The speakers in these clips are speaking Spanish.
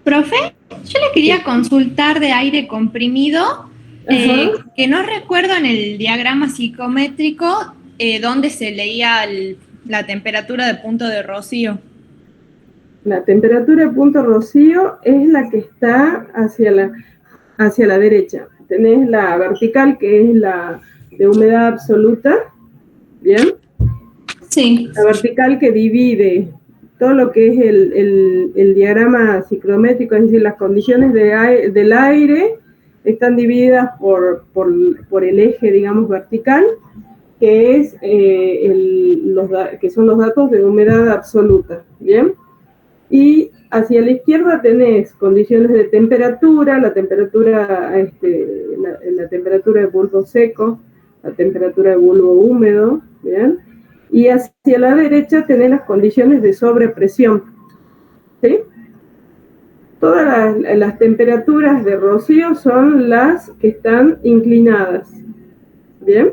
Profe, yo le quería consultar de aire comprimido, Ajá. que no recuerdo en el diagrama psicométrico dónde se leía la temperatura de punto de rocío. La temperatura de punto rocío es la que está hacia la derecha. Tenés la vertical, que es la de humedad absoluta, ¿bien? Sí. La vertical que divide todo lo que es el diagrama ciclométrico, es decir, las condiciones del aire están divididas por el eje, digamos, vertical, que es que son los datos de humedad absoluta, ¿bien? Y hacia la izquierda tenés condiciones de temperatura, la temperatura de bulbo seco, la temperatura de bulbo húmedo, ¿bien? Y hacia la derecha tenés las condiciones de sobrepresión, ¿sí? Todas las temperaturas de rocío son las que están inclinadas, ¿bien?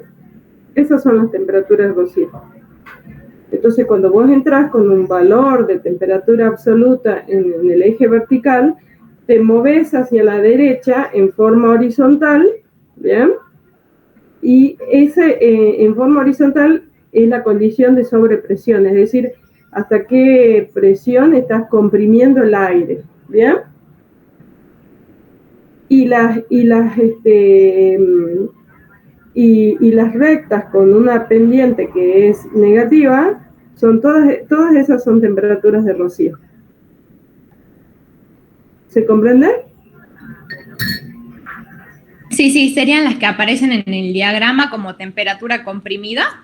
Esas son las temperaturas de rocío. Entonces, cuando vos entras con un valor de temperatura absoluta en el eje vertical, te moves hacia la derecha en forma horizontal, ¿bien? Y en forma horizontal es la condición de sobrepresión, es decir, hasta qué presión estás comprimiendo el aire, ¿bien? Y las rectas con una pendiente que es negativa, todas esas son temperaturas de rocío. ¿Se comprende? Sí, sí, serían las que aparecen en el diagrama como temperatura comprimida.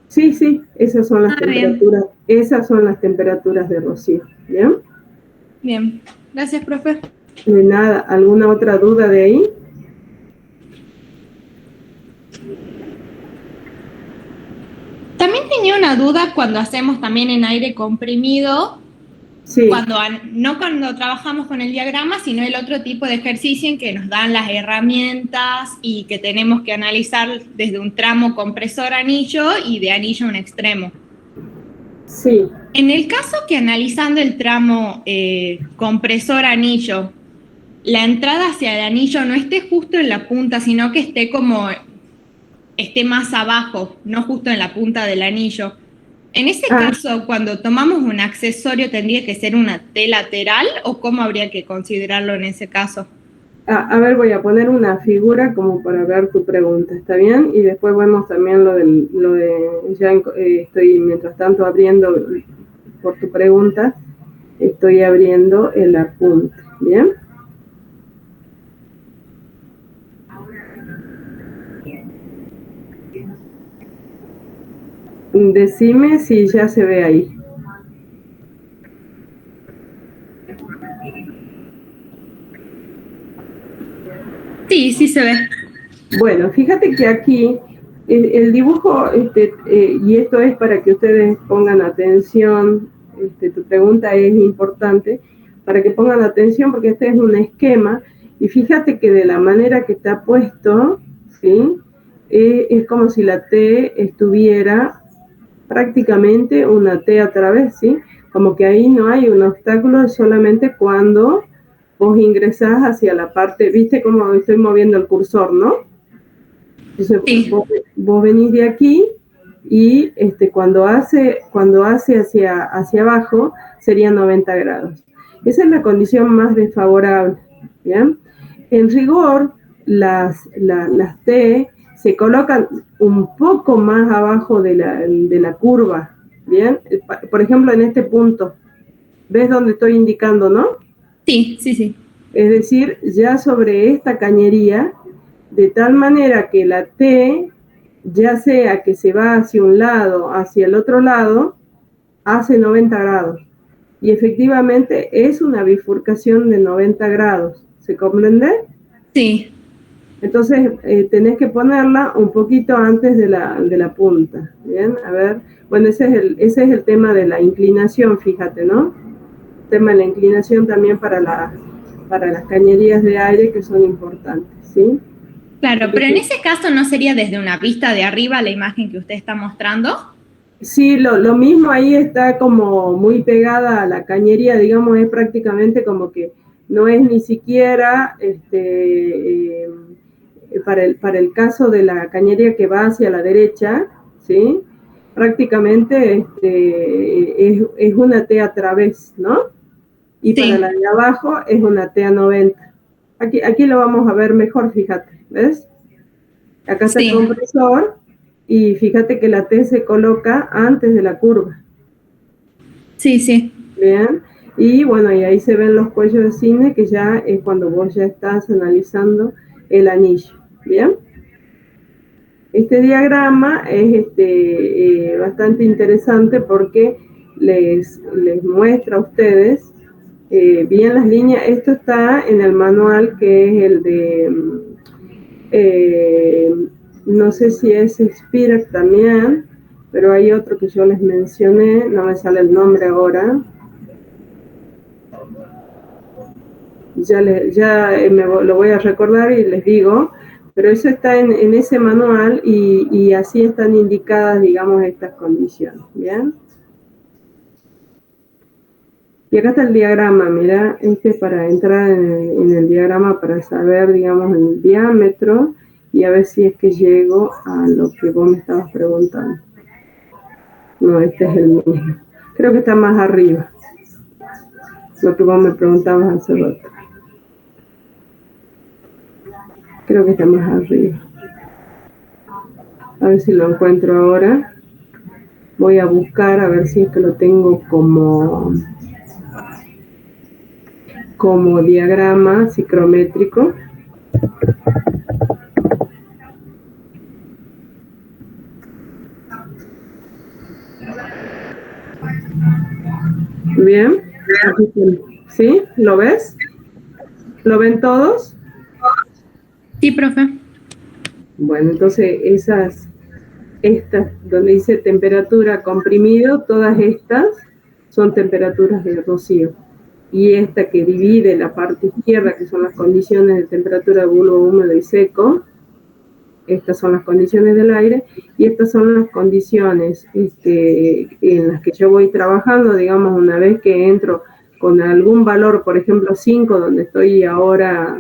Sí, sí, Bien, esas son las temperaturas de rocío. ¿Bien? bien. Gracias, profe. De nada, ¿alguna otra duda de ahí? También tenía una duda cuando hacemos también en aire comprimido, Sí. no cuando trabajamos con el diagrama, sino el otro tipo de ejercicio en que nos dan las herramientas y que tenemos que analizar desde un tramo compresor anillo y de anillo a un extremo. Sí. En el caso que analizando el tramo compresor anillo, la entrada hacia el anillo no esté justo en la punta, sino que esté más abajo, no justo en la punta del anillo. En ese Ah, caso, cuando tomamos un accesorio, ¿tendría que ser una T lateral o cómo habría que considerarlo en ese caso? a ver, voy a poner una figura como para ver tu pregunta, ¿está bien? Y después vemos también estoy mientras tanto abriendo, por tu pregunta, estoy abriendo el apunte, ¿bien? Decime si ya se ve ahí. Sí, sí se ve. Bueno, fíjate que aquí el dibujo, y esto es para que ustedes pongan atención, tu pregunta es importante, para que pongan atención porque este es un esquema, y fíjate que de la manera que está puesto, ¿sí? Es como si la T estuviera prácticamente una T a través, ¿sí? Como que ahí no hay un obstáculo, solamente cuando vos ingresás hacia la parte, viste cómo estoy moviendo el cursor, ¿no? Entonces, Sí. vos venís de aquí y cuando hace hacia abajo sería 90 grados. Esa es la condición más desfavorable. ¿Bien? En rigor, las T se colocan un poco más abajo de la curva. ¿Bien? Por ejemplo, en este punto, ¿ves dónde estoy indicando, no? Sí, sí, sí. Es decir, ya sobre esta cañería, de tal manera que la T, ya sea que se va hacia un lado, hacia el otro lado, hace 90 grados. Y efectivamente es una bifurcación de 90 grados. ¿Se comprende? Sí. Entonces tenés que ponerla un poquito antes de la punta. Bien, a ver. Bueno, ese es el tema de la inclinación, fíjate, ¿no? El tema de la inclinación también para las cañerías de aire que son importantes, ¿sí? Claro, pero en Entonces, ese caso no sería desde una vista de arriba la imagen que usted está mostrando. sí, lo mismo ahí está como muy pegada a la cañería, digamos, es prácticamente como que no es ni siquiera para el caso de la cañería que va hacia la derecha, ¿sí? Prácticamente es una T a través, ¿no? Y Sí. para la de abajo es una T a 90. Aquí lo vamos a ver mejor, fíjate, ¿ves? Acá está el compresor y fíjate que la T se coloca antes de la curva. Sí, sí. Bien, y bueno, y ahí se ven los cuellos de cine, que ya es cuando vos ya estás analizando el anillo. Bien, este diagrama es bastante interesante porque les muestra a ustedes bien las líneas. Esto está en el manual, que es el de no sé si es Spirac también, pero hay otro que yo les mencioné, no me sale el nombre ahora. Lo voy a recordar y les digo, pero eso está en ese manual y así están indicadas, digamos, estas condiciones, ¿bien? Y acá está el diagrama, mira, para entrar en el diagrama para saber, digamos, el diámetro y a ver si es que llego a lo que vos me estabas preguntando. No, este es el mismo. Creo que está más arriba, lo que vos me preguntabas hace rato. Creo que está más arriba. A ver si lo encuentro ahora. Voy a buscar a ver si es que lo tengo como diagrama psicrométrico. Bien. ¿Sí? ¿Lo ves? ¿Lo ven todos? Sí, profe. Bueno, entonces estas, donde dice temperatura comprimido, todas estas son temperaturas de rocío. Y esta que divide la parte izquierda, que son las condiciones de temperatura de bulbo húmedo y seco, estas son las condiciones del aire, y estas son las condiciones en las que yo voy trabajando, digamos, una vez que entro con algún valor, por ejemplo 5, donde estoy ahora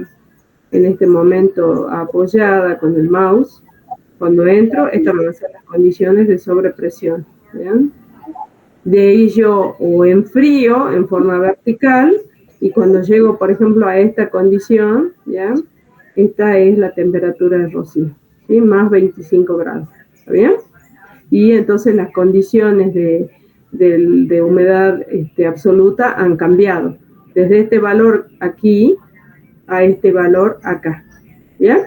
en este momento apoyada con el mouse. Cuando entro, estas van a ser las condiciones de sobrepresión. ¿Bien? De ahí yo o enfrío en forma vertical, y cuando llego, por ejemplo, a esta condición, ¿ya? Esta es la temperatura de rocío, ¿sí? Más 25 grados. ¿Está bien? Y entonces las condiciones de humedad absoluta han cambiado. Desde este valor aquí a este valor acá. ¿Bien?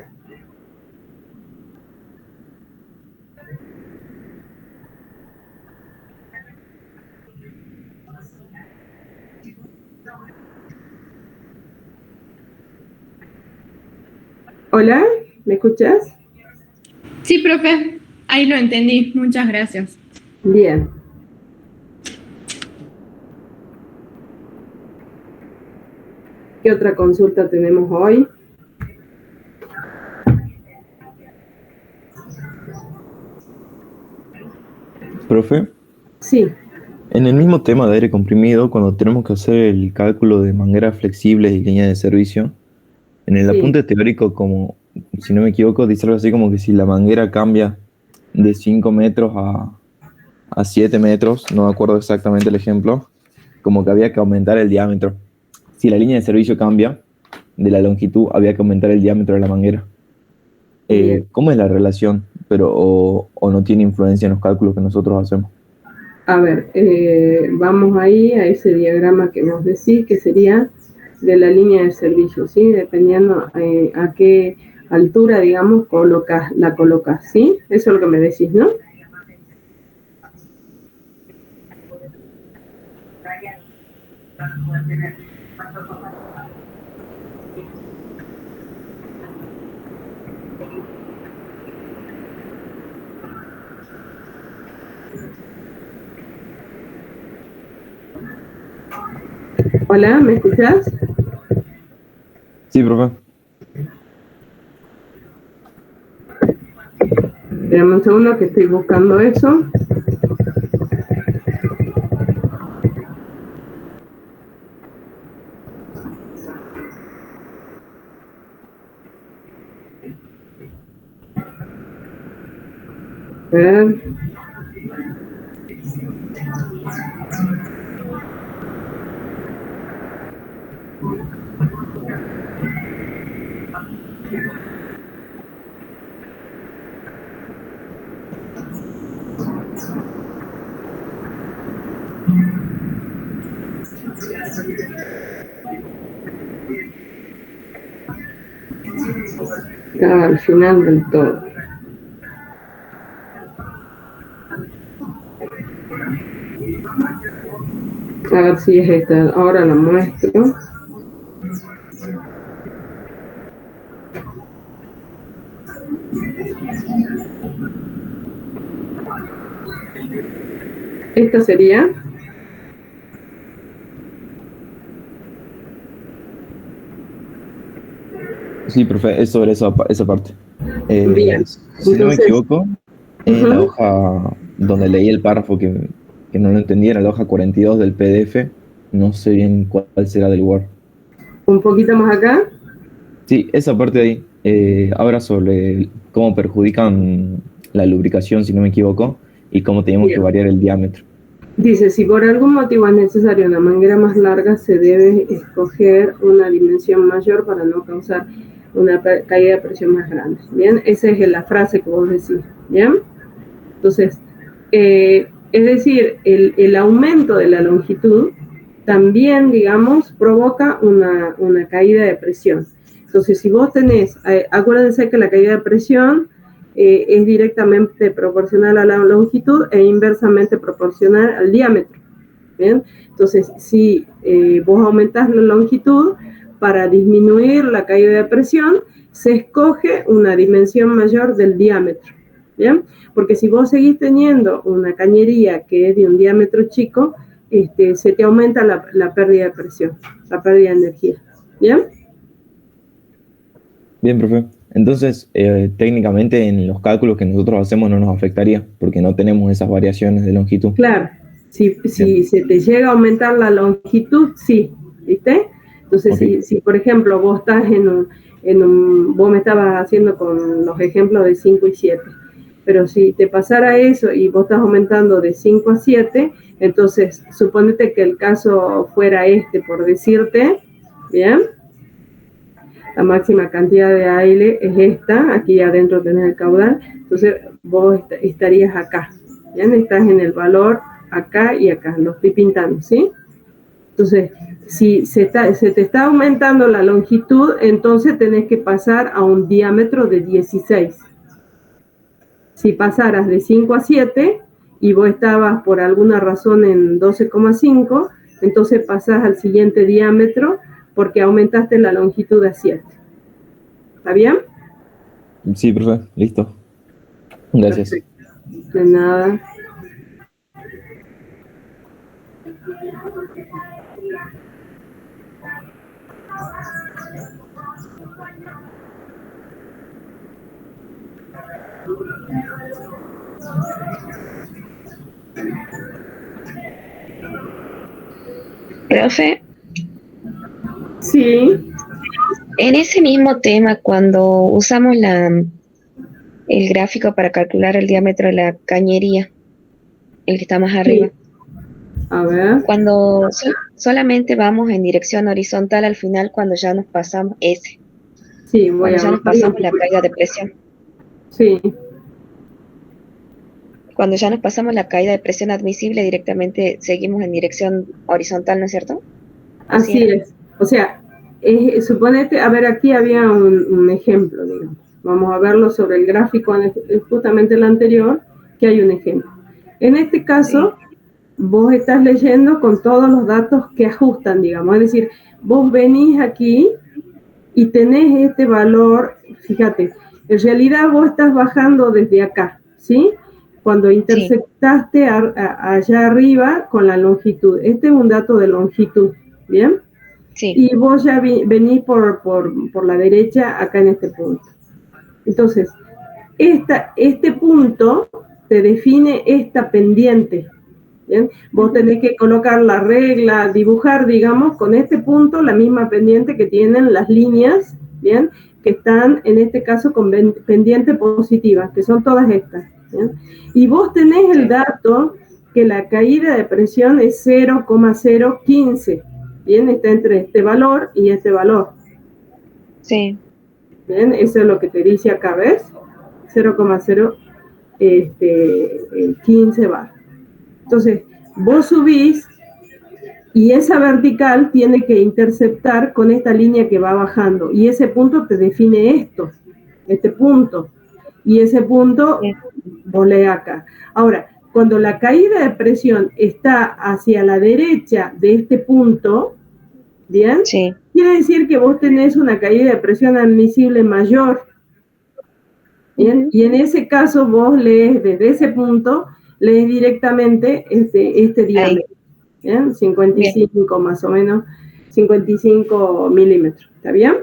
Hola, ¿me escuchas? Sí, profe. Ahí lo entendí. Muchas gracias. Bien. ¿Qué otra consulta tenemos hoy? Profe, Sí. en el mismo tema de aire comprimido, cuando tenemos que hacer el cálculo de mangueras flexibles y líneas de servicio, en el apunte teórico, como si no me equivoco, dice algo así como que si la manguera cambia de 5 metros a 7 metros, no me acuerdo exactamente el ejemplo, como que había que aumentar el diámetro. Si la línea de servicio cambia de la longitud, había que aumentar el diámetro de la manguera. ¿Cómo es la relación? O no tiene influencia en los cálculos que nosotros hacemos. A ver, vamos ahí a ese diagrama que vos decís, que sería de la línea de servicio, ¿sí? Dependiendo a qué altura, digamos, la colocas, ¿sí? Eso es lo que me decís, ¿no? Hola, ¿me escuchás? Sí, profe. Espérame un segundo que estoy buscando eso. A ver. Al final del todo. A ver si es esta. Ahora la muestro. Esta sería. Sí, profe, es sobre esa parte. Bien. Si no me equivoco, en la hoja donde leí el párrafo que no lo entendía, era la hoja 42 del PDF, no sé bien cuál será del Word. Un poquito más acá. Sí, esa parte de ahí habla sobre cómo perjudican la lubricación, si no me equivoco, y cómo tenemos Bien. que variar el diámetro. Dice, si por algún motivo es necesaria una manguera más larga, se debe escoger una dimensión mayor para no causar una caída de presión más grande. Bien, esa es la frase que vos decís. Bien, entonces, es decir, el aumento de la longitud también, digamos, provoca una caída de presión. Entonces, si vos tenés, acuérdense que la caída de presión es directamente proporcional a la longitud e inversamente proporcional al diámetro. ¿Bien? Entonces, si vos aumentás la longitud para disminuir la caída de presión, se escoge una dimensión mayor del diámetro. ¿Bien? Porque si vos seguís teniendo una cañería que es de un diámetro chico, se te aumenta la pérdida de presión, la pérdida de energía. ¿Bien? Bien, profe. Entonces, técnicamente en los cálculos que nosotros hacemos no nos afectaría, porque no tenemos esas variaciones de longitud. Claro, si se te llega a aumentar la longitud, sí, ¿viste? Entonces, Okay. si por ejemplo vos estás vos me estabas haciendo con los ejemplos de 5 y 7, pero si te pasara eso y vos estás aumentando de 5 a 7, entonces suponete que el caso fuera por decirte, ¿bien? La máxima cantidad de aire es esta, aquí adentro tenés el caudal, entonces vos estarías acá, ¿bien? Estás en el valor acá y acá, lo estoy pintando, ¿sí? Entonces, si se te está aumentando la longitud, entonces tenés que pasar a un diámetro de 16. Si pasaras de 5 a 7 y vos estabas por alguna razón en 12,5, entonces pasás al siguiente diámetro porque aumentaste la longitud a 7. ¿Está bien? Sí, profe, listo. Gracias. Perfecto. De nada. Profe, Sí. en ese mismo tema, cuando usamos el gráfico para calcular el diámetro de la cañería, el que está más arriba, Sí. A ver. cuando solamente vamos en dirección horizontal al final, cuando ya nos pasamos Sí, voy cuando a ya nos bajarlo un pasamos la poco. caída de presión. Sí. Cuando ya nos pasamos la caída de presión admisible, directamente seguimos en dirección horizontal, ¿no es cierto? Así Así era. es. O sea, suponete, a ver, aquí había un ejemplo, digamos. Vamos a verlo sobre el gráfico, justamente el anterior, que hay un ejemplo. En este caso, Sí. vos estás leyendo con todos los datos que ajustan, digamos. Es decir, vos venís aquí y tenés este valor, fíjate, en realidad vos estás bajando desde acá, ¿sí? Cuando intersectaste allá arriba con la longitud. Este es un dato de longitud, ¿bien? Sí. Y vos ya venís por la derecha acá en este punto. Entonces, este punto te define esta pendiente. ¿bien? Vos tenés que colocar la regla, dibujar, digamos, con este punto la misma pendiente que tienen las líneas, ¿bien? Que están, en este caso, con pendiente positiva, que son todas estas, ¿bien? Y vos tenés el dato que la caída de presión es 0,015, ¿bien? Está entre este valor y este valor. Sí. Bien, eso es lo que te dice acá, ¿ves? 0,015 bar. Entonces, vos subís y esa vertical tiene que interceptar con esta línea que va bajando. Y ese punto te define esto, este punto. Y ese punto vos lees acá. Ahora, cuando la caída de presión está hacia la derecha de este punto, ¿bien? Sí. Quiere decir que vos tenés una caída de presión admisible mayor. ¿Bien? Y en ese caso vos lees desde ese punto, lees directamente este diámetro. ¿Bien? 55 bien. Más o menos, 55 milímetros. ¿Está bien?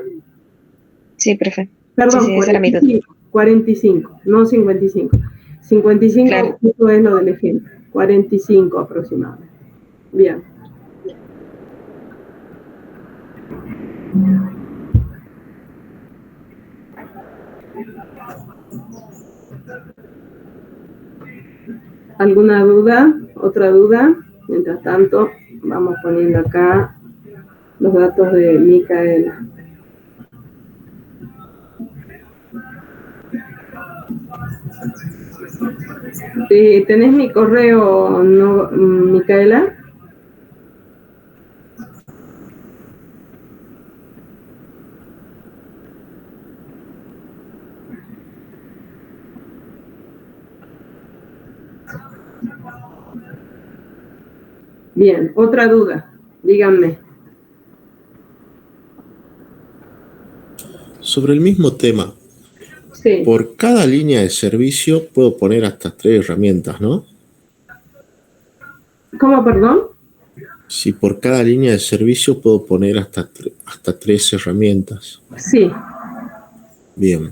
Sí, profe. Perdón, sí, 45, no 55. 55 claro. Eso es lo del ejemplo. 45 aproximadamente. Bien. ¿Alguna duda? ¿Otra duda? Mientras tanto, vamos poniendo acá los datos de Micaela. ¿Tenés mi correo, no, Micaela? Bien, otra duda, díganme. Sobre el mismo tema, sí. Por cada línea de servicio puedo poner hasta 3 herramientas, ¿no? ¿Cómo, perdón? Si por cada línea de servicio puedo poner hasta 3 herramientas. Sí. Bien.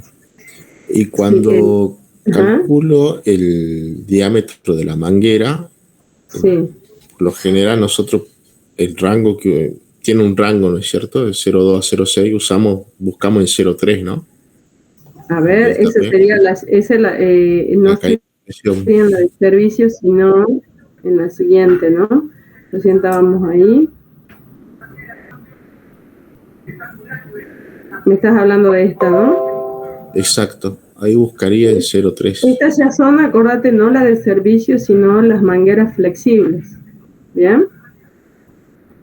Y cuando calculo el diámetro de la manguera, sí. Por lo general nosotros el rango que tiene un rango, ¿no es cierto? De 0,2 a 0,6 buscamos en 0,3, ¿no? A ver, esa sería no sería en la de servicio, sino en la siguiente, ¿no? Lo sentábamos ahí. Me estás hablando de esta, ¿no? Exacto, ahí buscaría en 0,3. Estas ya son, acordate, no la de servicio, sino las mangueras flexibles, ¿bien?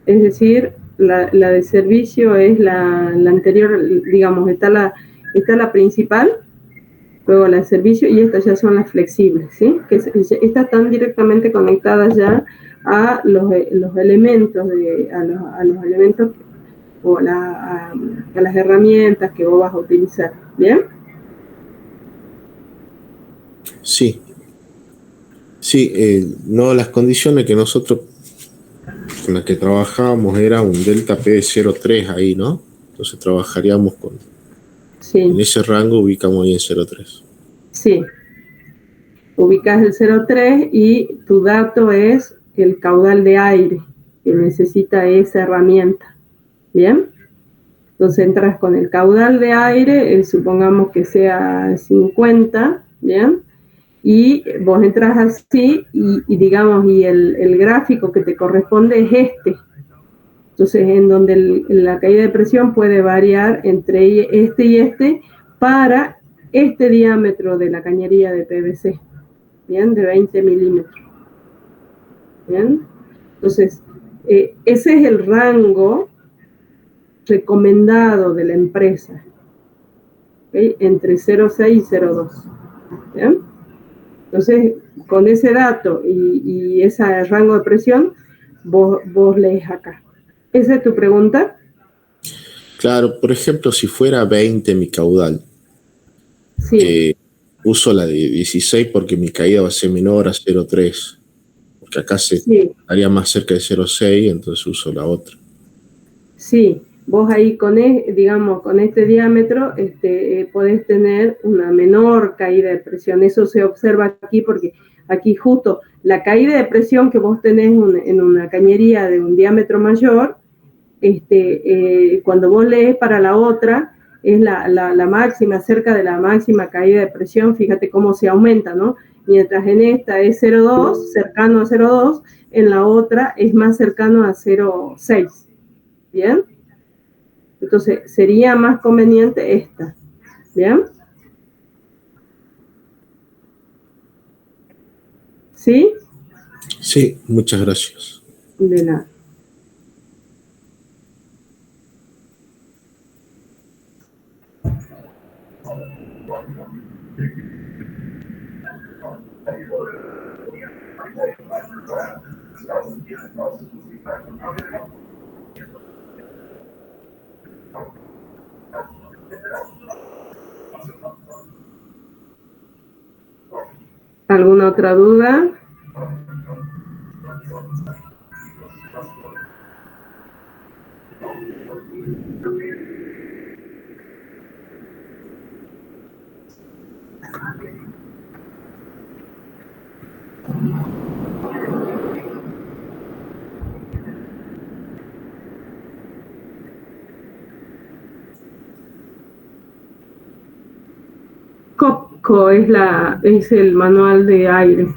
Es decir, la de servicio es la anterior, digamos, está la principal, luego la de servicio, y estas ya son las flexibles, ¿sí? Que estas están directamente conectadas ya a los elementos, a los elementos o a las herramientas que vos vas a utilizar, ¿bien? Sí. Sí, no, las condiciones que nosotros con las que trabajábamos era un delta P de 0,3 ahí, ¿no? Entonces trabajaríamos con... Sí. En ese rango ubicamos ahí en 0,3. Sí. Ubicas el 0,3 y tu dato es el caudal de aire que necesita esa herramienta. ¿Bien? Entonces entras con el caudal de aire, supongamos que sea 50, ¿bien? Y vos entras así y digamos, y el gráfico que te corresponde es este. Entonces, en donde la caída de presión puede variar entre este y este para este diámetro de la cañería de PVC, ¿bien? De 20 milímetros. ¿Bien? Entonces, ese es el rango recomendado de la empresa, ¿okay? Entre 0,6 y 0,2. ¿Bien? Entonces, con ese dato y ese rango de presión, vos lees acá. ¿Esa es tu pregunta? Claro, por ejemplo, si fuera 20 mi caudal, sí. Uso la de 16 porque mi caída va a ser menor a 0,3, porque acá estaría más cerca de 0,6, entonces uso la otra. Sí, vos ahí digamos, con este diámetro podés tener una menor caída de presión. Eso se observa aquí porque Aquí justo la caída de presión que vos tenés en una cañería de un diámetro mayor, cuando vos lees para la otra, es la máxima, cerca de la máxima caída de presión, fíjate cómo se aumenta, ¿no? Mientras en esta es 0,2, cercano a 0,2, en la otra es más cercano a 0,6, ¿bien? Entonces, sería más conveniente esta, ¿bien? ¿Sí? Sí, muchas gracias. De nada. ¿Alguna otra duda? COPCO es el manual de aire.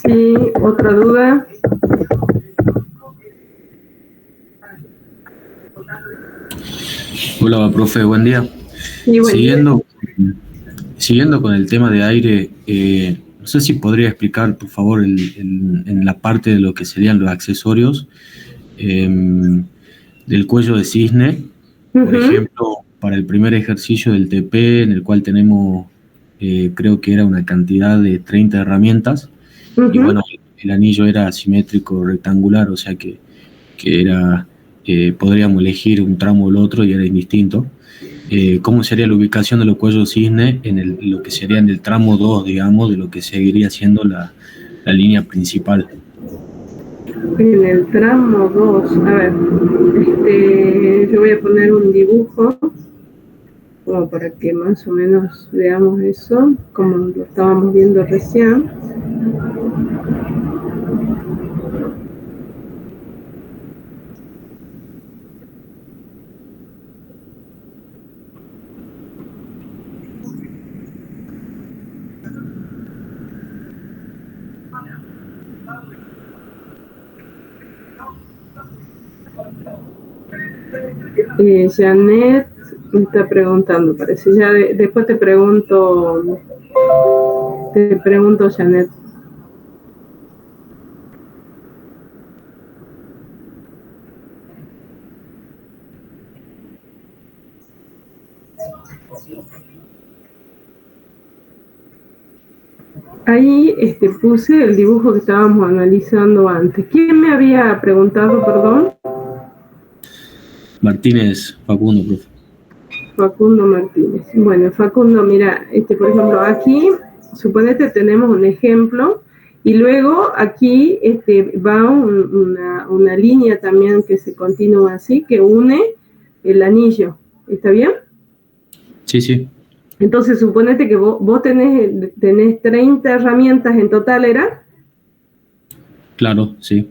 Sí, ¿otra duda? Hola, profe, buen día. Sí, buen día. Siguiendo con el tema de aire, no sé si podría explicar, por favor, en la parte de lo que serían los accesorios del cuello de cisne, por ejemplo, para el primer ejercicio del TP, en el cual tenemos, creo que era una cantidad de 30 herramientas, y bueno, el anillo era asimétrico rectangular, o sea que era, podríamos elegir un tramo o el otro y era indistinto. ¿Cómo sería la ubicación de los cuellos cisne en lo que sería en el tramo 2, digamos, de lo que seguiría siendo la línea principal? En el tramo 2, a ver, yo voy a poner un dibujo como para que más o menos veamos eso, como lo estábamos viendo recién. Janet me está preguntando, parece. Ya después te pregunto, Janet. Ahí puse el dibujo que estábamos analizando antes. ¿Quién me había preguntado, perdón? Martínez Facundo, profe. Facundo Martínez. Bueno, Facundo, mira, por ejemplo, aquí, suponete tenemos un ejemplo, y luego aquí va una línea también que se continúa así, que une el anillo. ¿Está bien? Sí, sí. Entonces, suponete que vos tenés 30 herramientas en total, ¿era? Claro, sí.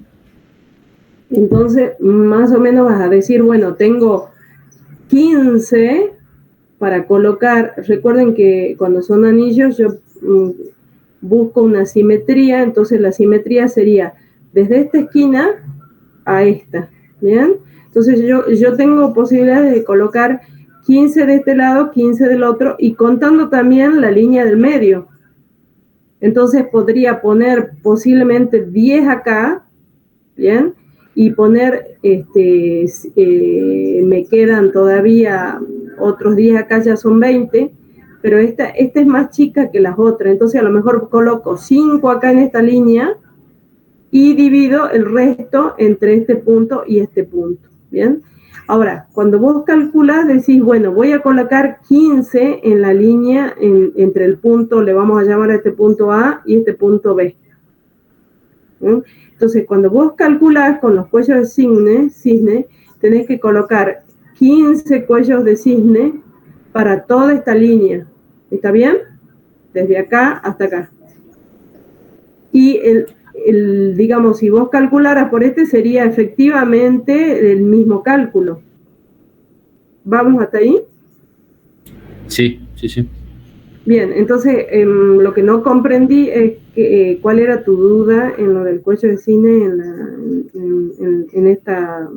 Entonces, más o menos vas a decir, bueno, tengo 15 para colocar. Recuerden que cuando son anillos yo busco una simetría, entonces la simetría sería desde esta esquina a esta, ¿bien? Entonces yo tengo posibilidades de colocar 15 de este lado, 15 del otro, y contando también la línea del medio. Entonces podría poner posiblemente 10 acá, ¿bien? Y poner, me quedan todavía otros 10 acá, ya son 20, pero esta es más chica que las otras, entonces a lo mejor coloco 5 acá en esta línea y divido el resto entre este punto y este punto, ¿bien? Ahora, cuando vos calculás, decís, bueno, voy a colocar 15 en la línea, entre el punto, le vamos a llamar a este punto A y este punto B. ¿Sí? Entonces, cuando vos calculás con los cuellos de cisne, tenés que colocar 15 cuellos de cisne para toda esta línea. ¿Está bien? Desde acá hasta acá. Y digamos, si vos calcularas por este, sería efectivamente el mismo cálculo. ¿Vamos hasta ahí? Sí. Bien, entonces lo que no comprendí es que, cuál era tu duda en lo del cuello de cisne en esta...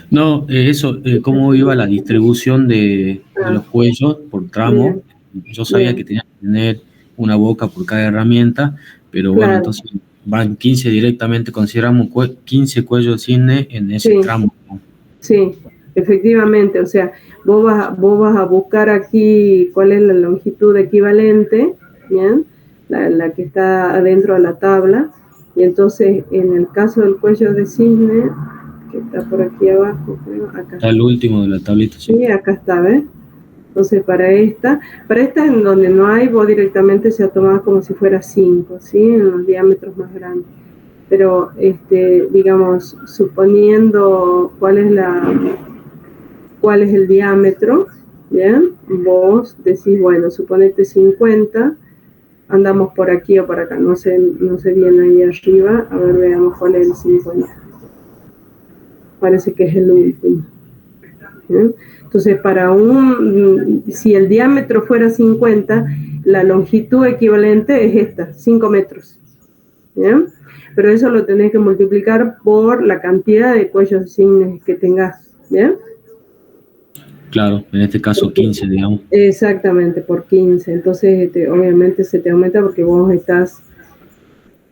No, eso, cómo iba la distribución de los cuellos por tramo. Yo sabía que tenía que tener una boca por cada herramienta, pero bueno, entonces van 15 directamente, consideramos 15 cuellos de cisne en ese tramo. Sí, efectivamente, o sea, vos vas a buscar aquí cuál es la longitud equivalente, ¿bien? La que está adentro de la tabla, y entonces en el caso del cuello de cisne, que está por aquí abajo, creo, acá. Está el último de la tablita, sí. Sí, acá está, ¿ves? Entonces para esta en donde no hay, vos directamente se ha tomado como si fuera 5, ¿sí? En los diámetros más grandes. Pero, digamos, suponiendo cuál es el diámetro, ¿bien? Vos decís, bueno, suponete 50, andamos por aquí o por acá, no sé bien ahí arriba, a ver, veamos cuál es el 50. Parece que es el último. ¿Bien? Entonces, si el diámetro fuera 50, la longitud equivalente es esta, 5 metros. ¿Bien? Pero eso lo tenés que multiplicar por la cantidad de cuellos de cisne que tengas, ¿bien? Claro, en este caso 15, digamos. Exactamente, por 15. Entonces, obviamente se te aumenta porque vos estás...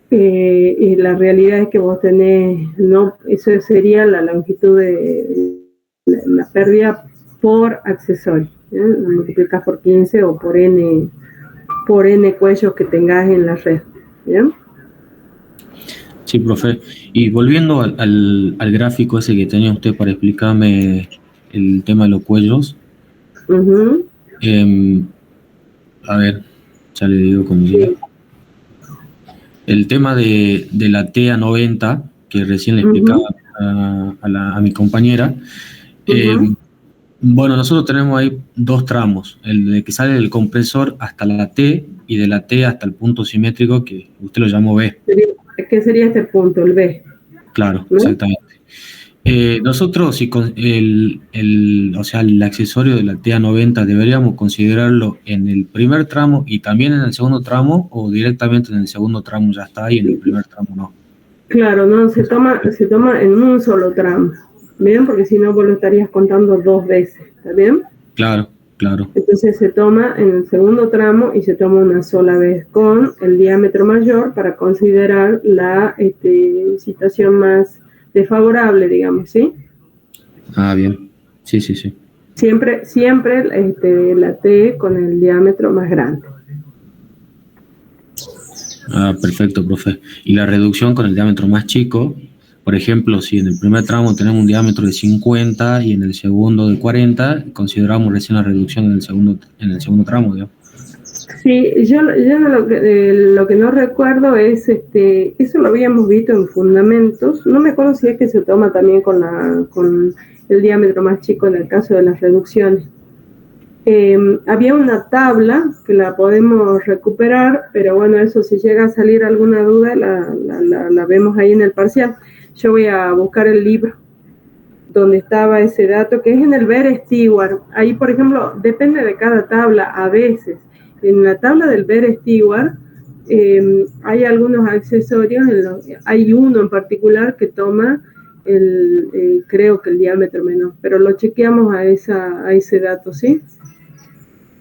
y la realidad es que vos tenés... no, eso sería la longitud de la pérdida por accesorio. Lo multiplicas por 15 o por n cuellos que tengas en la red. ¿Bien? Sí, profe. Y volviendo al gráfico ese que tenía usted para explicarme el tema de los cuellos. A ver, ya le digo cómo llega. El tema de la TA90, que recién le explicaba a mi compañera. Bueno, nosotros tenemos ahí 2 tramos, el de que sale del compresor hasta la T y de la T hasta el punto simétrico que usted lo llamó B. ¿Qué sería este punto, el B? Claro, ¿no? Exactamente. Nosotros, si o sea, el accesorio de la TA90 deberíamos considerarlo en el primer tramo y también en el segundo tramo, o directamente en el segundo tramo ya está y en el primer tramo no. Claro, no, se toma en un solo tramo. ¿Bien? Porque si no, vos lo estarías contando 2 veces, ¿está bien? Claro. Entonces se toma en el segundo tramo y se toma una sola vez con el diámetro mayor para considerar la situación más desfavorable, digamos, ¿sí? Ah, bien. Sí. Siempre la T con el diámetro más grande. Ah, perfecto, profe. Y la reducción con el diámetro más chico, por ejemplo, si en el primer tramo tenemos un diámetro de 50 y en el segundo de 40, consideramos recién la reducción en el segundo tramo, digamos. Sí, yo lo que no recuerdo es, eso lo habíamos visto en fundamentos, no me acuerdo si es que se toma también con el diámetro más chico en el caso de las reducciones. Había una tabla que la podemos recuperar, pero bueno, eso si llega a salir alguna duda, la vemos ahí en el parcial. Yo voy a buscar el libro donde estaba ese dato, que es en el Ver Stewart. Ahí, por ejemplo, depende de cada tabla, a veces. En la tabla del Ver Stewart hay algunos accesorios, hay uno en particular que toma creo que el diámetro menor, pero lo chequeamos a ese dato, ¿sí?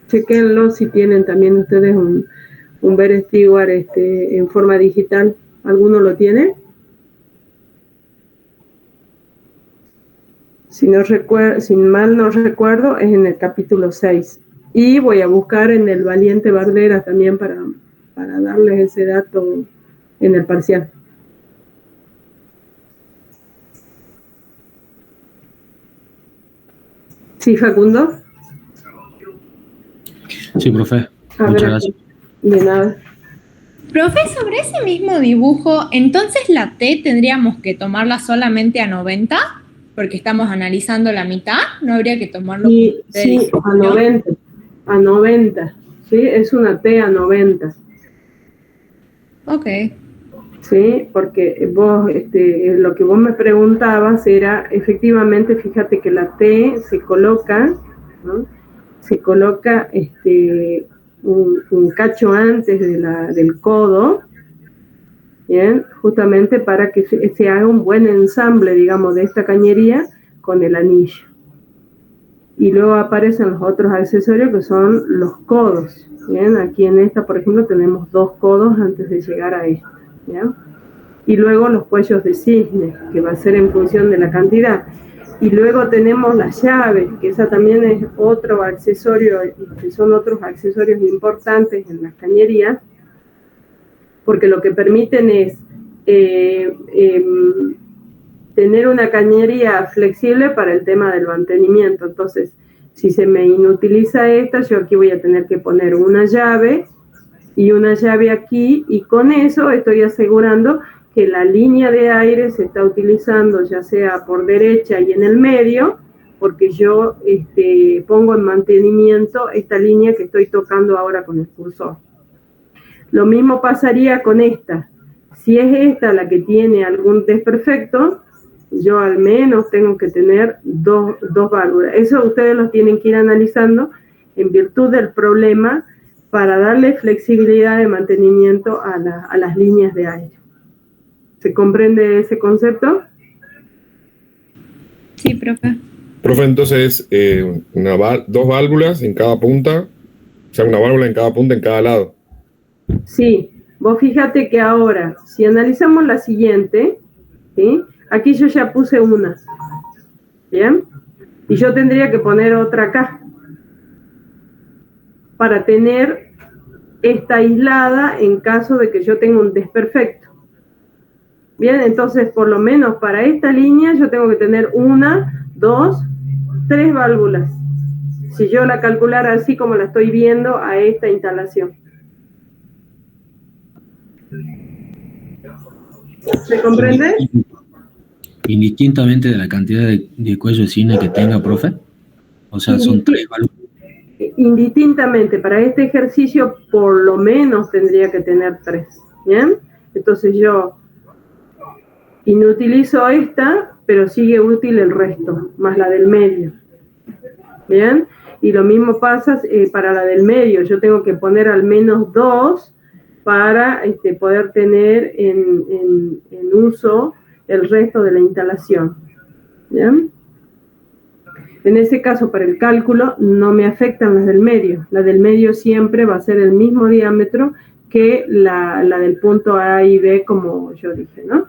Chequenlo si tienen también ustedes un Ver Stewart en forma digital. ¿Alguno lo tiene? Si mal no recuerdo, es en el capítulo 6. Y voy a buscar en el Valiente Bardera también para darles ese dato en el parcial. ¿Sí, Facundo? Sí, profe. Muchas gracias. De nada. Profe, sobre ese mismo dibujo, entonces la T tendríamos que tomarla solamente a 90, porque estamos analizando la mitad, ¿no habría que tomarlo Sí, a 90. A 90, ¿sí? Es una T a 90. Ok. Sí, porque vos, lo que vos me preguntabas era, efectivamente, fíjate que la T se coloca, ¿no? Se coloca un cacho antes del codo, ¿bien? Justamente para que se haga un buen ensamble, digamos, de esta cañería con el anillo. Y luego aparecen los otros accesorios que son los codos, ¿bien? Aquí en esta, por ejemplo, tenemos 2 codos antes de llegar a esta, ¿bien? Y luego los cuellos de cisne, que va a ser en función de la cantidad. Y luego tenemos las llaves, que esa también es otro accesorio, que son otros accesorios importantes en las cañerías, porque lo que permiten es tener una cañería flexible para el tema del mantenimiento. Entonces, si se me inutiliza esta, yo aquí voy a tener que poner una llave y una llave aquí, y con eso estoy asegurando que la línea de aire se está utilizando ya sea por derecha y en el medio, porque yo pongo en mantenimiento esta línea que estoy tocando ahora con el cursor. Lo mismo pasaría con esta. Si es esta la que tiene algún desperfecto, yo al menos tengo que tener dos válvulas. Eso ustedes lo tienen que ir analizando en virtud del problema para darle flexibilidad de mantenimiento a las líneas de aire. ¿Se comprende ese concepto? Sí, profe. Profe, entonces, 2 válvulas en cada punta, o sea, una válvula en cada punta en cada lado. Sí, vos fíjate que ahora, si analizamos la siguiente, ¿sí? Aquí yo ya puse una, ¿bien? Y yo tendría que poner otra acá, para tener esta aislada en caso de que yo tenga un desperfecto. Bien, entonces por lo menos para esta línea yo tengo que tener 1, 2, 3 válvulas. Si yo la calculara así como la estoy viendo a esta instalación. ¿Se comprende? Indistintamente de la cantidad de cuello de cisne que tenga, profe. O sea, son 3 válvulas. Indistintamente, para este ejercicio por lo menos tendría que tener 3, ¿bien? Entonces yo inutilizo esta, pero sigue útil el resto, más la del medio, ¿bien? Y lo mismo pasa para la del medio, yo tengo que poner al menos 2 para poder tener en uso el resto de la instalación, ¿bien? En ese caso, para el cálculo, no me afectan las del medio. La del medio siempre va a ser el mismo diámetro que la del punto A y B, como yo dije, ¿no?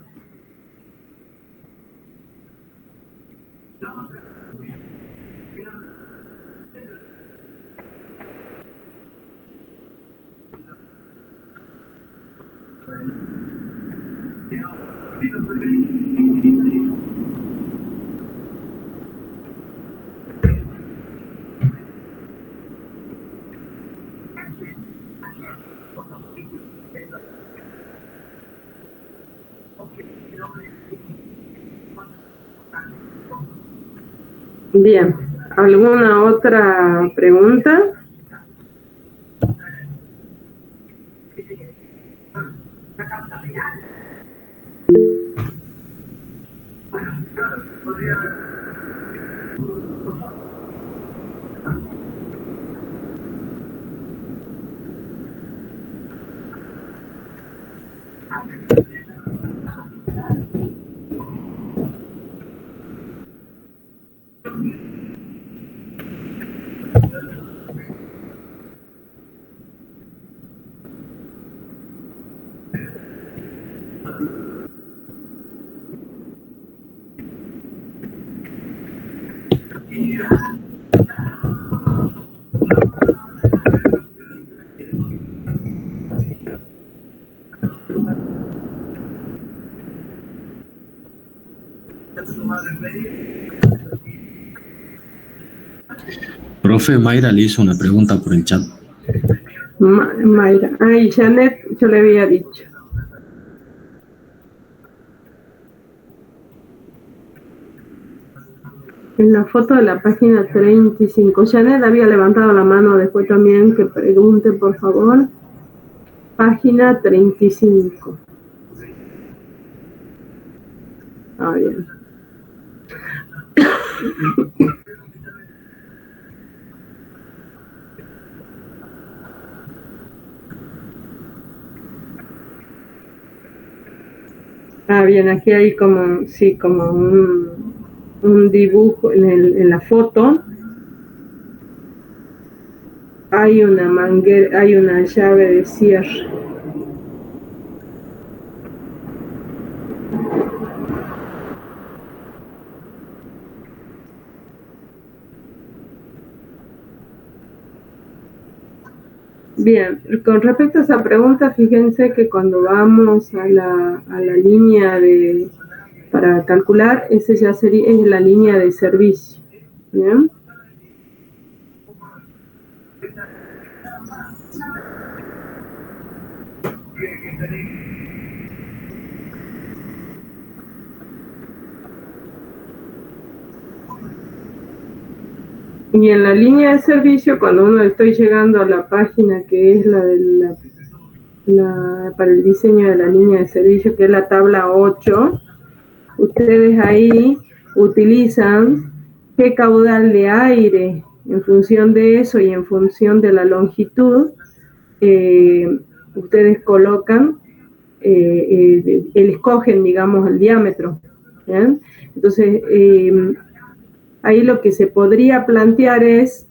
Bien, ¿Alguna otra pregunta? Profe, Mayra le hizo una pregunta por el chat. Mayra. Ay, Janet, yo le había dicho. En la foto de la página 35. Janet había levantado la mano después también, que pregunte, por favor. Página 35. Ah, bien. Ah, bien, aquí hay como, sí, como un dibujo en la foto. Hay una manguera, hay una llave de cierre. Bien, con respecto a esa pregunta, fíjense que cuando vamos a la línea para calcular, ese ya sería, es la línea de servicio. ¿Bien? Y en la línea de servicio, cuando uno estoy llegando a la página que es la de para el diseño de la línea de servicio, que es la tabla 8, ustedes ahí utilizan qué caudal de aire, en función de eso y en función de la longitud, ustedes colocan, escogen, digamos, el diámetro. ¿Bien? Entonces, ahí lo que se podría plantear es,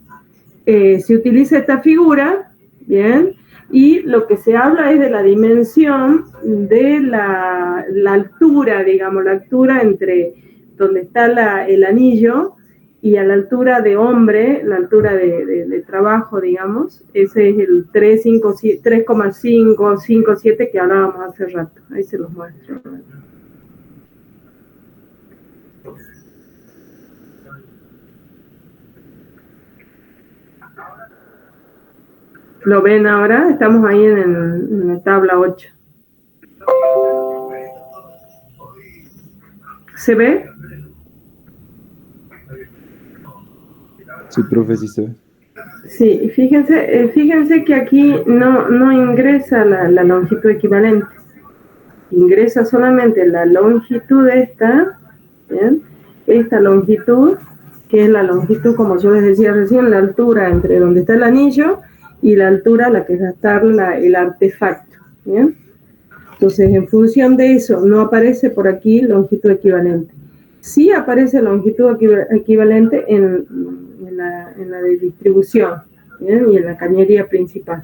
se utiliza esta figura, ¿bien? Y lo que se habla es de la dimensión de la altura, digamos, la altura entre donde está el anillo y a la altura de hombre, la altura de trabajo, digamos. Ese es el 3,557 que hablábamos hace rato. Ahí se los muestro. ¿Lo ven ahora? Estamos ahí en la tabla 8. ¿Se ve? Sí, profe, sí se ve. Sí, fíjense que aquí no ingresa la longitud equivalente. Ingresa solamente la longitud esta, ¿bien? Esta longitud, que es la longitud, como yo les decía recién, la altura entre donde está el anillo y la altura a la que va a estar el artefacto, ¿bien? Entonces, en función de eso, no aparece por aquí longitud equivalente. Sí aparece longitud equivalente en la de distribución, ¿bien? Y en la cañería principal.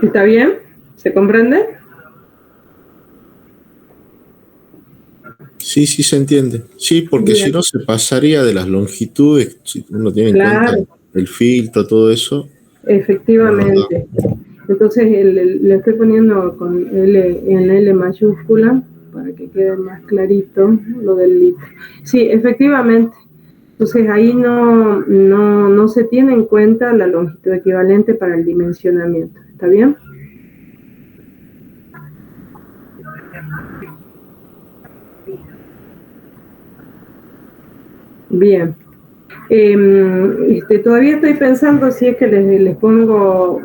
¿Está bien? ¿Se comprende? Sí, sí se entiende. Sí, porque Bien. si no se pasaría de las longitudes, si uno tiene en cuenta el filtro, todo eso. Efectivamente. Entonces le estoy poniendo con L mayúscula para que quede más clarito lo del litro. Sí, efectivamente. Entonces ahí no se tiene en cuenta la longitud equivalente para el dimensionamiento. ¿Está bien? Bien. Todavía estoy pensando si es que les pongo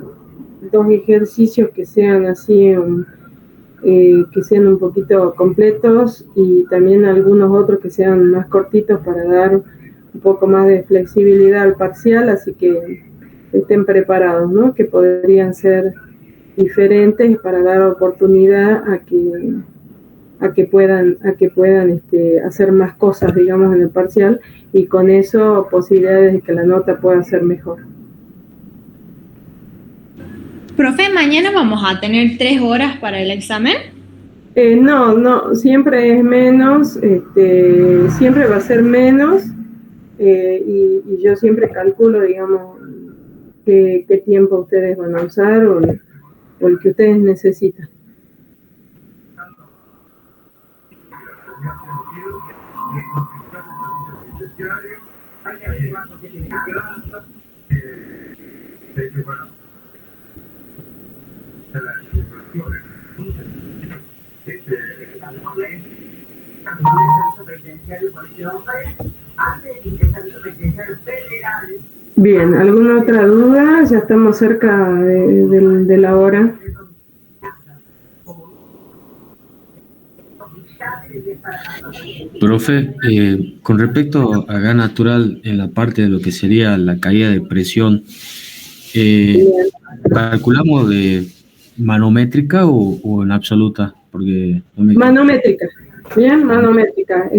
2 ejercicios que sean así, que sean un poquito completos, y también algunos otros que sean más cortitos para dar un poco más de flexibilidad al parcial, así que estén preparados, ¿no? Que podrían ser diferentes para dar oportunidad a que puedan hacer más cosas, digamos, en el parcial, y con eso posibilidades de que la nota pueda ser mejor. Profe, ¿mañana vamos a tener 3 horas para el examen? No, siempre es menos, siempre va a ser menos, y yo siempre calculo, digamos, qué tiempo ustedes van a usar o el que ustedes necesitan. Bien, ¿alguna otra duda? Ya estamos cerca de la hora. Profe, con respecto a gas natural en la parte de lo que sería la caída de presión, ¿calculamos de manométrica o en absoluta? Porque Manométrica, bien, manométrica.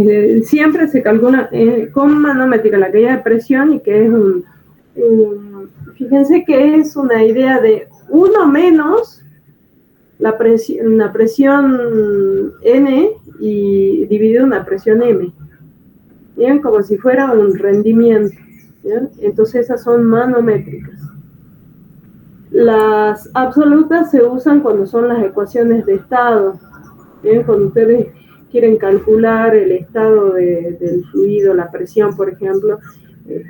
Siempre se calcula con manométrica la caída de presión, y que es fíjense que es una idea de 1 menos la presión N y dividido una presión M, bien, como si fuera un rendimiento, bien. Entonces esas son manométricas. Las absolutas se usan cuando son las ecuaciones de estado, bien, cuando ustedes quieren calcular el estado del fluido, la presión, por ejemplo,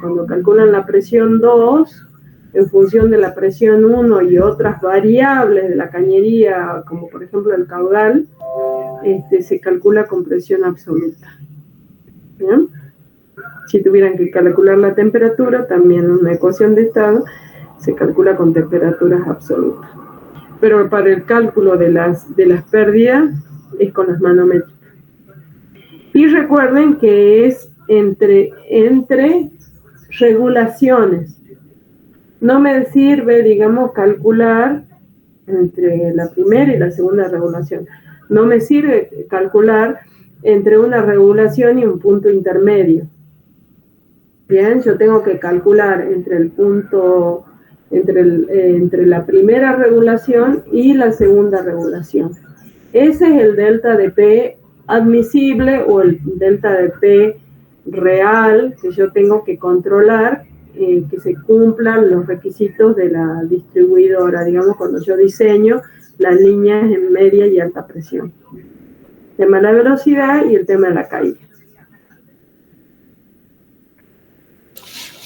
cuando calculan la presión 2, en función de la presión 1 y otras variables de la cañería, como por ejemplo el caudal, se calcula con presión absoluta. ¿Bien? Si tuvieran que calcular la temperatura, también una ecuación de estado se calcula con temperaturas absolutas. Pero para el cálculo de las pérdidas es con las manométricas. Y recuerden que es entre regulaciones. No me sirve, digamos, calcular entre la primera y la segunda regulación. No me sirve calcular entre una regulación y un punto intermedio. Bien, yo tengo que calcular entre el punto, entre la primera regulación y la segunda regulación. Ese es el delta de P admisible o el delta de P real que yo tengo que controlar, que se cumplan los requisitos de la distribuidora, digamos, cuando yo diseño las líneas en media y alta presión. El tema de la velocidad y el tema de la caída.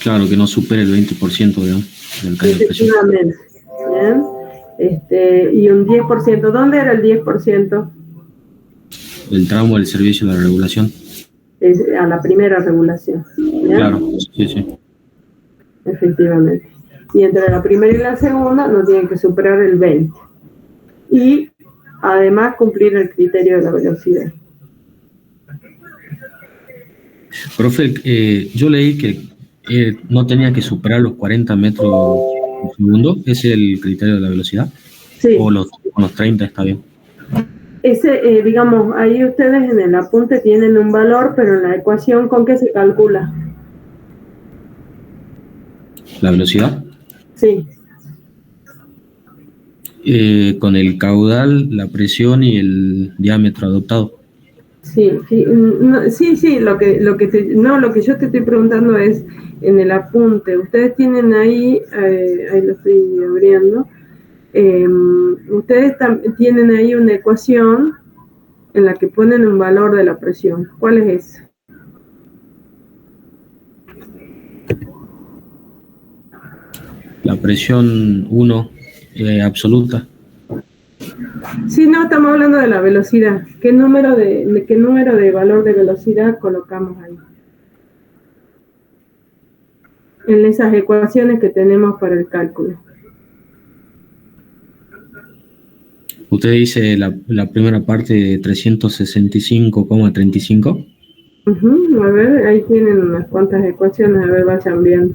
Claro, que no supere el 20% del caída de presión. Efectivamente. Bien. Y un 10%. ¿Dónde era el 10%? El tramo del servicio de la regulación. A la primera regulación. ¿Bien? Claro, sí. Efectivamente. Y entre la primera y la segunda no tienen que superar el 20%. Y además cumplir el criterio de la velocidad. Profe, yo leí que no tenía que superar los 40 metros por segundo. ¿Es el criterio de la velocidad? Sí. ¿O los 30 está bien? Digamos, ahí ustedes en el apunte tienen un valor, pero en la ecuación, ¿con qué se calcula? ¿La velocidad? Sí. Con el caudal, la presión y el diámetro adoptado. Sí, lo que yo te estoy preguntando es en el apunte. Ustedes tienen ahí lo estoy abriendo, ustedes tienen ahí una ecuación en la que ponen un valor de la presión. ¿Cuál es ese? presión 1 absoluta. Sí, no, estamos hablando de la velocidad. ¿Qué número de valor de velocidad colocamos ahí? En esas ecuaciones que tenemos para el cálculo. Usted dice la primera parte de 365,35. A ver, ahí tienen unas cuantas ecuaciones, a ver, vayan viendo.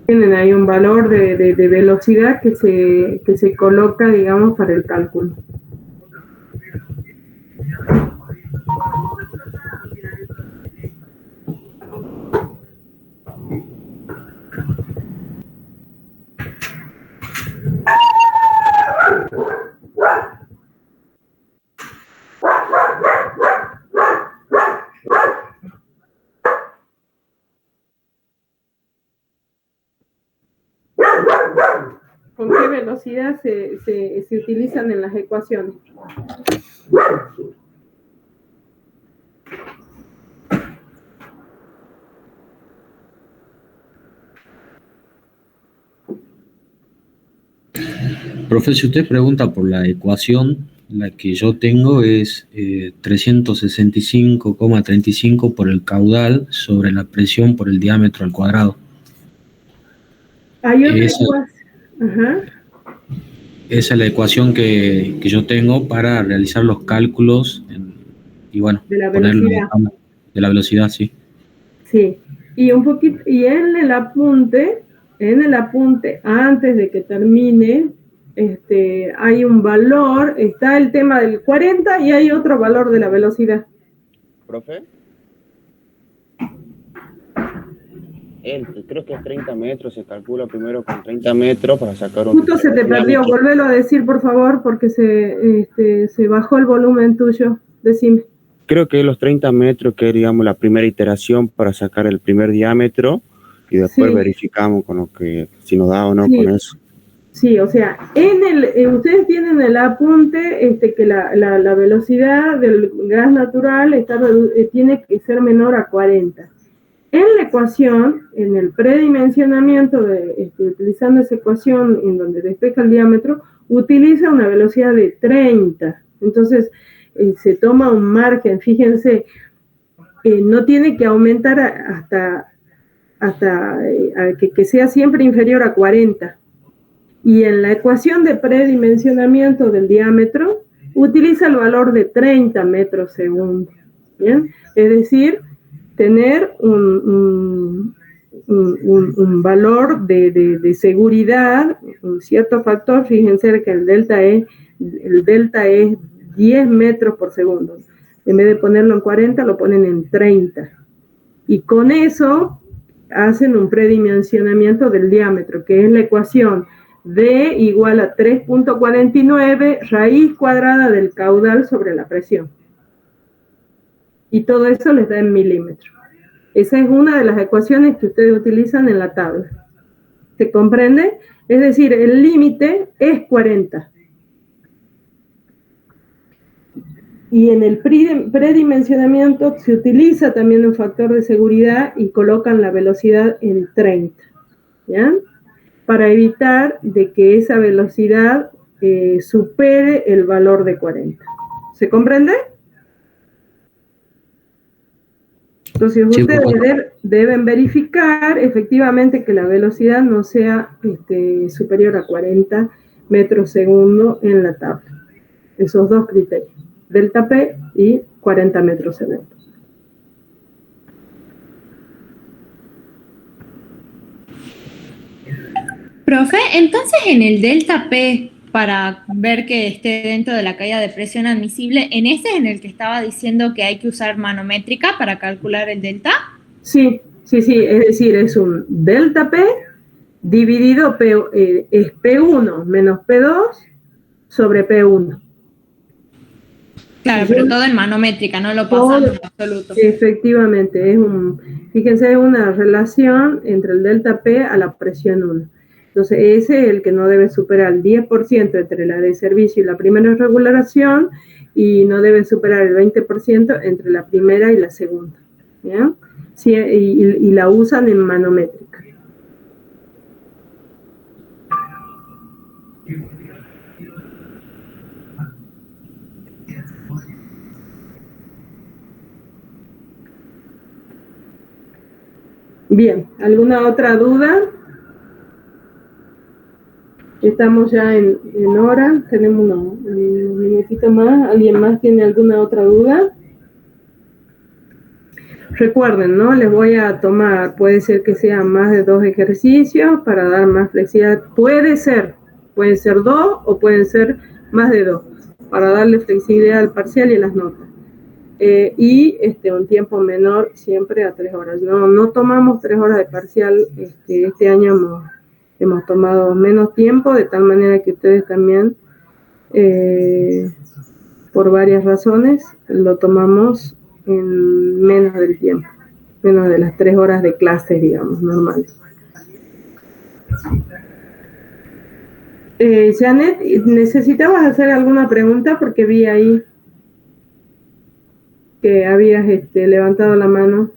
Tienen ahí un valor de velocidad que se coloca, digamos, para el cálculo. ¿Con qué velocidad se utilizan en las ecuaciones? Profe, si usted pregunta por la ecuación, la que yo tengo es 365,35 por el caudal sobre la presión por el diámetro al cuadrado. Hay otra ecuación. Esa es la ecuación que yo tengo para realizar los cálculos y bueno, de la velocidad. De la velocidad, sí. Sí, y un poquito, y en el apunte, antes de que termine, hay un valor, está el tema del 40 y hay otro valor de la velocidad. ¿Profe? Creo que es 30 metros, se calcula primero con 30 metros para sacar un... Justo se te perdió, volvelo a decir por favor, porque se bajó el volumen tuyo, decime. Creo que los 30 metros, que es, digamos, la primera iteración para sacar el primer diámetro, y después verificamos con lo que, si nos da o no con eso. Sí, o sea, ustedes tienen el apunte que la velocidad del gas natural tiene que ser menor a 40. En la ecuación, en el predimensionamiento, utilizando esa ecuación en donde despeja el diámetro, utiliza una velocidad de 30. Entonces, se toma un margen, fíjense, no tiene que aumentar hasta que sea siempre inferior a 40. Y en la ecuación de predimensionamiento del diámetro, utiliza el valor de 30 metros segundo. ¿Bien? Es decir, tener un valor de seguridad, un cierto factor. Fíjense que el delta es 10 metros por segundo. En vez de ponerlo en 40, lo ponen en 30. Y con eso hacen un predimensionamiento del diámetro, que es la ecuación D igual a 3.49 raíz cuadrada del caudal sobre la presión. Y todo eso les da en milímetros. Esa es una de las ecuaciones que ustedes utilizan en la tabla. ¿Se comprende? Es decir, el límite es 40. Y en el predimensionamiento se utiliza también un factor de seguridad y colocan la velocidad en 30. ¿Ya? Para evitar de que esa velocidad supere el valor de 40. ¿Se comprende? Entonces ustedes deben verificar efectivamente que la velocidad no sea superior a 40 metros segundo en la tabla. Esos dos criterios, delta P y 40 metros segundo. Profe, entonces en el delta P, para ver que esté dentro de la caída de presión admisible, ¿en ese es en el que estaba diciendo que hay que usar manométrica para calcular el delta? Sí, es decir, es un delta P dividido es P1 menos P2 sobre P1. Claro, pero todo en manométrica, no lo pasamos en absoluto. Efectivamente, fíjense, es una relación entre el delta P a la presión 1. Entonces, ese es el que no debe superar el 10% entre la de servicio y la primera regulación, y no debe superar el 20% entre la primera y la segunda. ¿bien? Sí, y la usan en manométrica. Bien, ¿alguna otra duda? Estamos ya en hora, tenemos un minutito más. ¿Alguien más tiene alguna otra duda? Recuerden, ¿no? Les voy a tomar, puede ser que sean más de 2 ejercicios para dar más flexibilidad. Pueden ser 2 o pueden ser más de 2 para darle flexibilidad al parcial y a las notas. Y un tiempo menor siempre a 3 horas. No tomamos 3 horas de parcial, este año hemos tomado menos tiempo, de tal manera que ustedes también, por varias razones, lo tomamos en menos del tiempo, menos de las 3 horas de clase, digamos, normales. Janet, ¿necesitabas hacer alguna pregunta? Porque vi ahí que habías levantado la mano.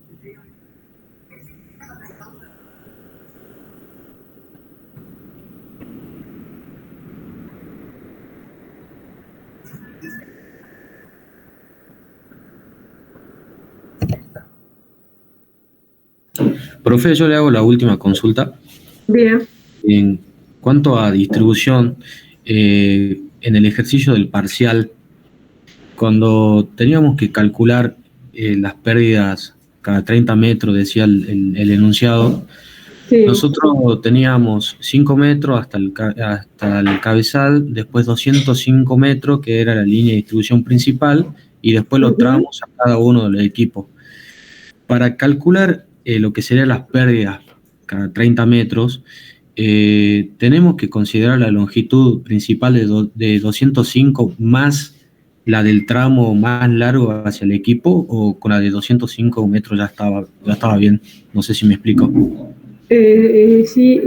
Profe, yo le hago la última consulta. Bien. En cuanto a distribución, en el ejercicio del parcial, cuando teníamos que calcular las pérdidas cada 30 metros, decía el enunciado, sí. Nosotros teníamos 5 metros hasta el cabezal, después 205 metros, que era la línea de distribución principal, y después los tramos a cada uno de los equipos. Para calcular lo que serían las pérdidas cada 30 metros, tenemos que considerar la longitud principal de 205 más la del tramo más largo hacia el equipo, o con la de 205 metros ya estaba bien. No sé si me explico. Sí,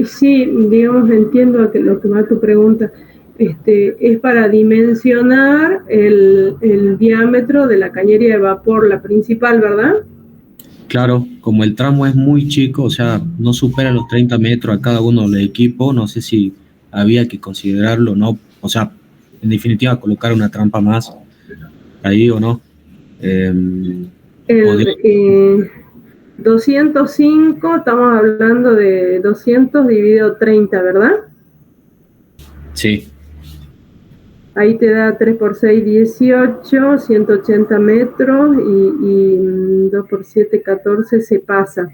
digamos, entiendo lo que va tu pregunta. Es para dimensionar el diámetro de la cañería de vapor, la principal, ¿verdad? Claro, como el tramo es muy chico, o sea, no supera los 30 metros a cada uno del equipo, no sé si había que considerarlo, ¿no? O sea, en definitiva, colocar una trampa más ahí o no. 205, estamos hablando de 200 dividido 30, ¿verdad? Sí. Ahí te da 3 por 6, 18, 180 metros y 2 por 7, 14, se pasa.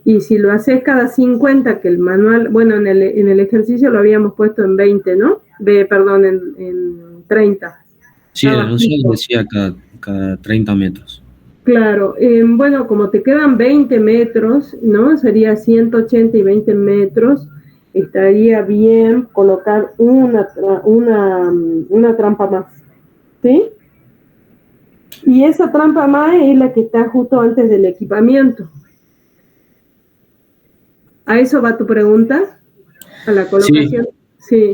Y si lo haces cada 50, que el manual, bueno, en el ejercicio lo habíamos puesto en 20, ¿no? Perdón, en 30. Sí, el anuncio decía cada 30 metros. Claro, bueno, como te quedan 20 metros, ¿no? Sería 180 y 20 metros. Estaría bien colocar una trampa más, ¿sí? Y esa trampa más es la que está justo antes del equipamiento. ¿A eso va tu pregunta? ¿A la colocación? Sí.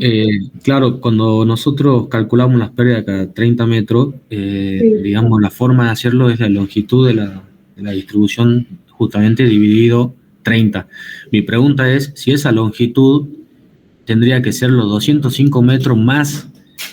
Claro, cuando nosotros calculamos las pérdidas cada 30 metros, digamos, la forma de hacerlo es la longitud de la distribución justamente dividido 30. Mi pregunta es si esa longitud tendría que ser los 205 metros más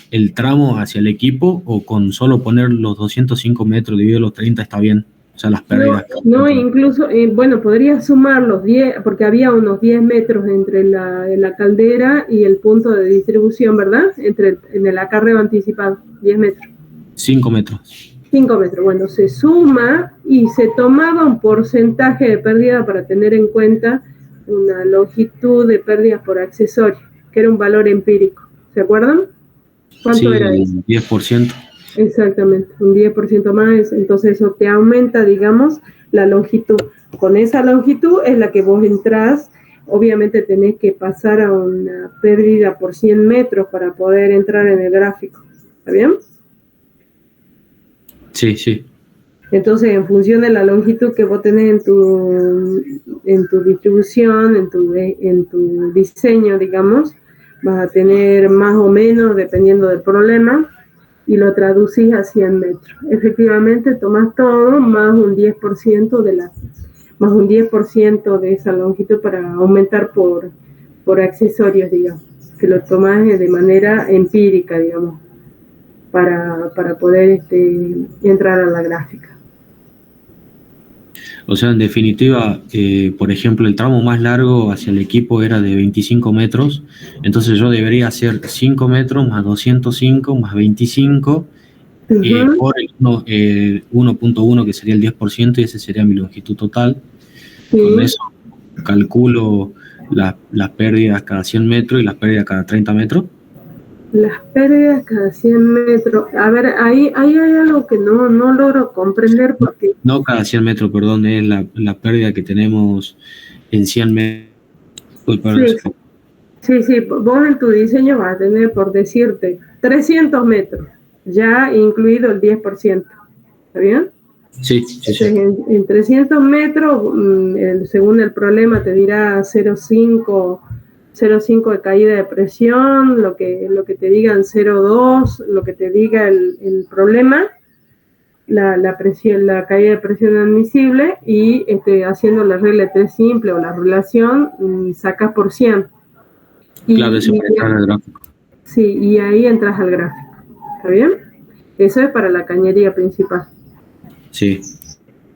el tramo hacia el equipo, o con solo poner los 205 metros dividido los 30 está bien. O sea, las pérdidas. No, incluso, bueno, podría sumar los 10, porque había unos 10 metros entre la caldera y el punto de distribución, ¿verdad? En el acarreo anticipado, 10 metros. 5 metros. 5 metros, bueno, se suma y se tomaba un porcentaje de pérdida para tener en cuenta una longitud de pérdidas por accesorio, que era un valor empírico. ¿Se acuerdan? ¿Cuánto era eso? 10%. Exactamente, un 10% más, entonces eso te aumenta, digamos, la longitud. Con esa longitud es la que vos entrás, obviamente tenés que pasar a una pérdida por 100 metros para poder entrar en el gráfico. ¿Está bien? Sí, sí. Entonces, en función de la longitud que vos tenés en tu distribución, en tu diseño, digamos, vas a tener más o menos, dependiendo del problema, y lo traducís a 100 metros. Efectivamente, tomás todo más un 10% de esa longitud para aumentar por accesorios, digamos, que lo tomás de manera empírica, digamos, para poder entrar a la gráfica. O sea, en definitiva, por ejemplo, el tramo más largo hacia el equipo era de 25 metros, entonces yo debería hacer 5 metros más 205 más 25 por el 1.1, que sería el 10%, y ese sería mi longitud total. Sí. Con eso calculo las pérdidas cada 100 metros y las pérdidas cada 30 metros. Las pérdidas cada 100 metros. A ver, ahí hay algo que no logro comprender porque... No cada 100 metros, perdón, es la pérdida que tenemos en 100 metros. Sí, vos en tu diseño vas a tener, por decirte, 300 metros, ya incluido el 10%. ¿Está bien? Sí. En 300 metros, según el problema, te dirá 0,5 de caída de presión, lo que te digan 0,2, lo que te diga el problema, la caída de presión admisible, y haciendo la regla T simple o la relación, sacas por 100. Claro, eso para entrar al gráfico. Sí, y ahí entras al gráfico. ¿Está bien? Eso es para la cañería principal. Sí.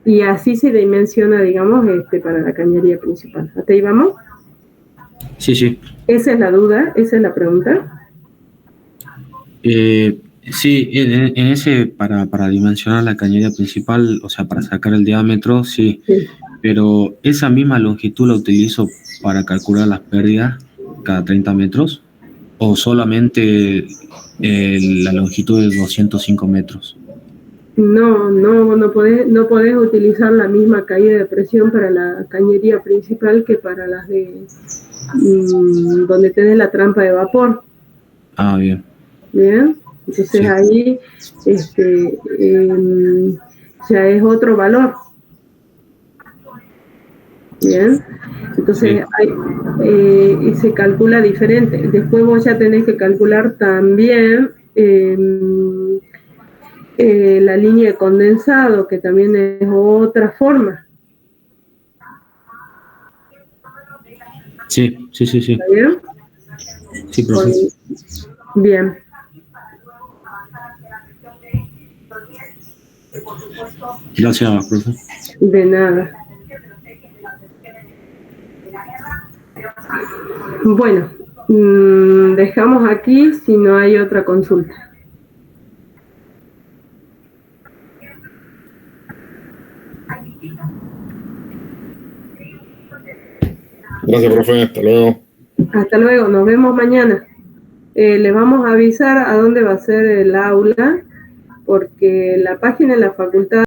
Y así se dimensiona, digamos, para la cañería principal. ¿Hasta ahí vamos? Sí. ¿Esa es la duda? ¿Esa es la pregunta? Sí, en ese, para dimensionar la cañería principal, o sea, para sacar el diámetro, sí. Pero esa misma longitud la utilizo para calcular las pérdidas cada 30 metros, o solamente la longitud de 205 metros. No podés utilizar la misma caída de presión para la cañería principal que para las de donde tenés la trampa de vapor. Ah, bien. Bien, entonces sí. Ahí ya es otro valor. Bien, entonces sí. Se calcula diferente. Después vos ya tenés que calcular también la línea de condensado, que también es otra forma. Sí. ¿Está bien? Sí, profe. Bien. Gracias, profe. De nada. Bueno, dejamos aquí si no hay otra consulta. Gracias, profe. Hasta luego. Hasta luego. Nos vemos mañana. Les vamos a avisar a dónde va a ser el aula, porque la página de la facultad